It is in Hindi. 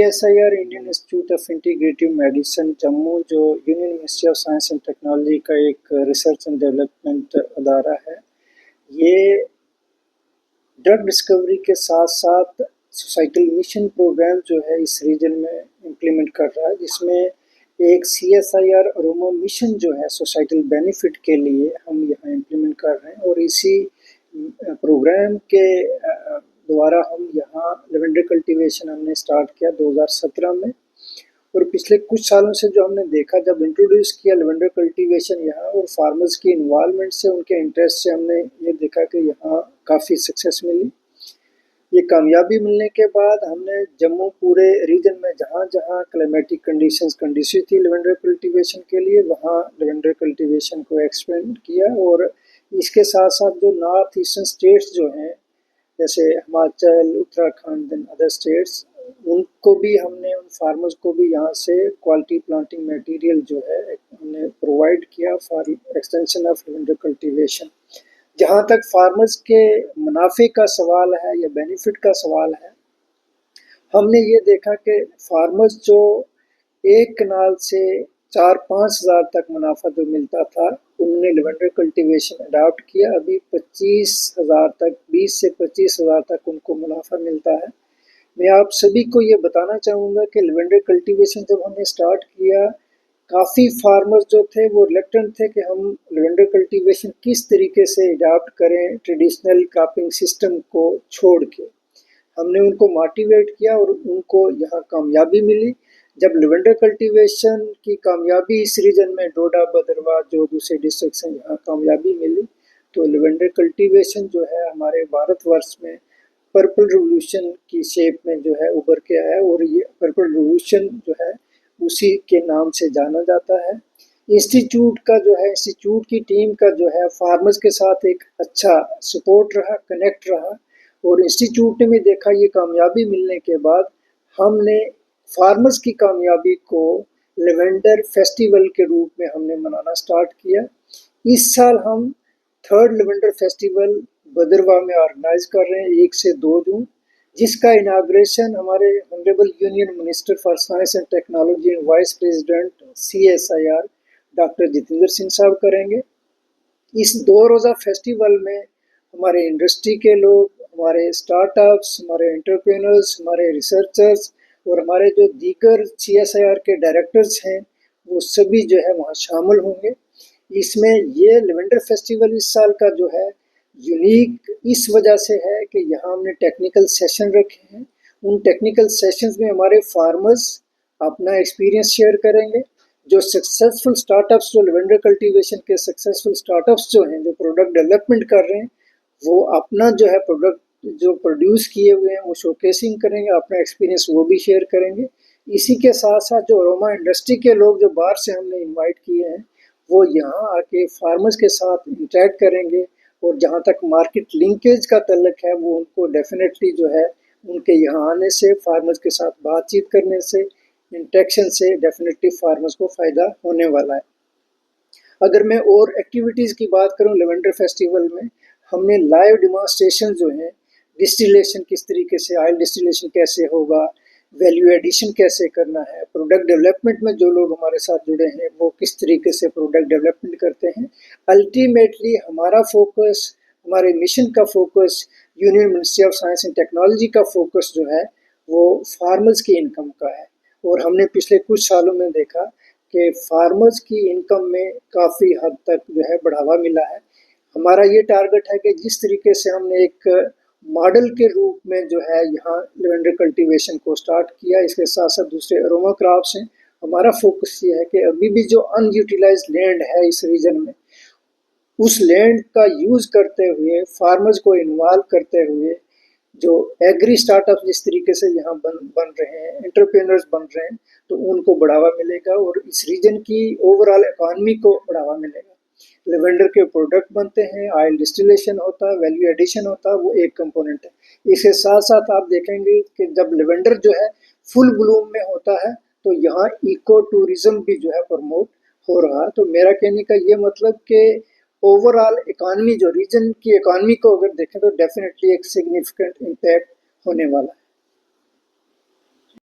CSIR Indian institute of integrative medicine Jammu जो union ministry of science and technology का एक रिसर्च एंड डेवलपमेंट अदारा है। ये ड्रग डिस्कवरी के साथ साथ सोसाइटल मिशन प्रोग्राम जो है इस रीजन में इम्प्लीमेंट कर रहा है, जिसमें एक CSIR अरोमा मिशन जो है सोसाइटल बेनिफिट के लिए हम यहाँ इम्प्लीमेंट कर रहे हैं। और इसी प्रोग्राम के द्वारा हम यहाँ लेवेंडर कल्टीवेशन हमने स्टार्ट किया 2017 में। और पिछले कुछ सालों से जो हमने देखा, जब इंट्रोड्यूस किया लेवेंडर कल्टीवेशन यहाँ और फार्मर्स की इन्वॉल्वमेंट से, उनके इंटरेस्ट से, हमने ये देखा कि यहाँ काफ़ी सक्सेस मिली। ये कामयाबी मिलने के बाद हमने जम्मू पूरे रीजन में जहाँ जहाँ क्लाइमेटिक कंडीशंस कंडीसिव थी लेवेंडर कल्टीवेशन के लिए, वहाँ लेवेंडर कल्टीवेशन को एक्सपेंड किया। और इसके साथ साथ जो नॉर्थ ईस्टर्न स्टेट्स जो हैं, जैसे Himachal, Uttarakhand and other states, उनको भी हमने, उन फार्मर्स को भी यहाँ से क्वालिटी प्लांटिंग मटेरियल जो है हमने प्रोवाइड किया for extension of lavender cultivation. जहाँ तक फार्मर्स के मुनाफे का सवाल है या बेनिफिट का सवाल है, हमने ये देखा कि फार्मर्स जो एक कनाल से 4-5 हज़ार तक मुनाफा जो मिलता था, उन्होंने लेवेंडर कल्टीवेशन अडॉप्ट किया। अभी 25,000 तक, 20 से 25,000 तक उनको मुनाफा मिलता है। मैं आप सभी को ये बताना चाहूँगा कि लेवेंडर कल्टीवेशन जब हमने स्टार्ट किया, काफ़ी फार्मर्स जो थे वो रिलक्टेंट थे कि हम लेवेंडर कल्टीवेशन किस तरीके से अडॉप्ट करें ट्रेडिशनल क्रॉपिंग सिस्टम को छोड़ के। हमने उनको मोटिवेट किया और उनको यहाँ कामयाबी मिली। जब लेवेंडर कल्टीवेशन की कामयाबी इस रीजन में डोडा, भद्रवाह, जो दूसरे डिस्ट्रिक्ट हैं, यहाँ कामयाबी मिली, तो लेवेंडर कल्टीवेशन जो है हमारे भारतवर्ष में पर्पल रिवॉल्यूशन की शेप में जो है उभर के आया। और ये पर्पल रिवॉल्यूशन जो है उसी के नाम से जाना जाता है। इंस्टीट्यूट का जो है, इंस्टीट्यूट की टीम का जो है फार्मर्स के साथ एक अच्छा सपोर्ट रहा, कनेक्ट रहा। और इंस्टीट्यूट ने भी देखा ये कामयाबी मिलने के बाद, हमने फार्मर्स की कामयाबी को लेवेंडर फेस्टिवल के रूप में हमने मनाना स्टार्ट किया। इस साल हम 3rd लेवेंडर फेस्टिवल भद्रवाह में ऑर्गेनाइज कर रहे हैं 1 से 2 जून, जिसका इनाग्रेशन हमारे honourable union minister for science and technology and vice president CSIR doctor Jitendra Singh साहब करेंगे। इस 2 रोज़ा फेस्टिवल में हमारे इंडस्ट्री के लोग, हमारे स्टार्टअप्स, हमारे एंटरप्रेन्योर्स, हमारे रिसर्चर्स और हमारे जो दीगर CSIR के डायरेक्टर्स हैं, वो सभी जो है वहाँ शामिल होंगे। इसमें ये लेवेंडर फेस्टिवल इस साल का जो है यूनिक इस वजह से है कि यहाँ हमने टेक्निकल सेशन रखे हैं। उन टेक्निकल सेशंस में हमारे फार्मर्स अपना एक्सपीरियंस शेयर करेंगे। जो सक्सेसफुल स्टार्टअप्स, जो लेवेंडर कल्टीवेशन के सक्सेसफुल स्टार्टअप्स जो हैं, जो प्रोडक्ट डेवलपमेंट कर रहे हैं, वो अपना जो है प्रोडक्ट जो प्रोड्यूस किए हुए हैं वो शोकेसिंग करेंगे, अपना एक्सपीरियंस वो भी शेयर करेंगे। इसी के साथ साथ जो अरोमा इंडस्ट्री के लोग जो बाहर से हमने इन्वाइट किए हैं, वो यहाँ आके फार्मर्स के साथ इंटरेक्ट करेंगे। और जहाँ तक मार्केट लिंकेज का तल्लक है, वो उनको डेफिनेटली जो है उनके यहाँ आने से, फार्मर्स के साथ बातचीत करने से, इंटरेक्शन से डेफिनेटली फार्मर्स को फ़ायदा होने वाला है। अगर मैं और एक्टिविटीज़ की बात करूँ, लेवेंडर फेस्टिवल में हमने लाइव डिमॉन्स्ट्रेशन जो हैं, डिस्टिलेशन किस तरीके से, ऑयल डिस्टिलेशन कैसे होगा, वैल्यू एडिशन कैसे करना है, प्रोडक्ट डेवलपमेंट में जो लोग हमारे साथ जुड़े हैं वो किस तरीके से प्रोडक्ट डेवलपमेंट करते हैं। अल्टीमेटली हमारा फोकस, हमारे मिशन का focus, union ministry of science and technology का फोकस जो है वो फार्मर्स की इनकम का है। और हमने पिछले कुछ सालों में देखा कि फार्मर्स की इनकम में काफ़ी हद तक जो है बढ़ावा मिला है। हमारा ये टारगेट है कि जिस तरीके से हमने एक मॉडल के रूप में जो है यहाँ लेवेंडर कल्टीवेशन को स्टार्ट किया, इसके साथ साथ दूसरे अरोमा क्रॉप्स हैं। हमारा फोकस ये है कि अभी भी जो अनयूटिलाइज्ड लैंड है इस रीजन में, उस लैंड का यूज़ करते हुए, फार्मर्स को इन्वॉल्व करते हुए, जो एग्री स्टार्टअप जिस तरीके से यहाँ बन रहे हैं, एंटरप्रेन्योर्स बन रहे हैं, तो उनको बढ़ावा मिलेगा और इस रीजन की ओवरऑल इकॉनमी को बढ़ावा मिलेगा। लेवेंडर के प्रोडक्ट बनते हैं, ऑयल डिस्टिलेशन होता है, वैल्यू एडिशन होता है, वो एक कंपोनेंट है। इसके साथ साथ आप देखेंगे कि जब लेवेंडर जो है फुल ब्लूम में होता है, तो यहाँ इको टूरिज्म भी जो है प्रमोट हो रहा है। तो मेरा कहने का ये मतलब कि ओवरऑल इकॉनमी, जो रीजन की इकॉनमी को अगर देखें, तो डेफिनेटली एक सिग्निफिकेंट इम्पैक्ट होने वाला है।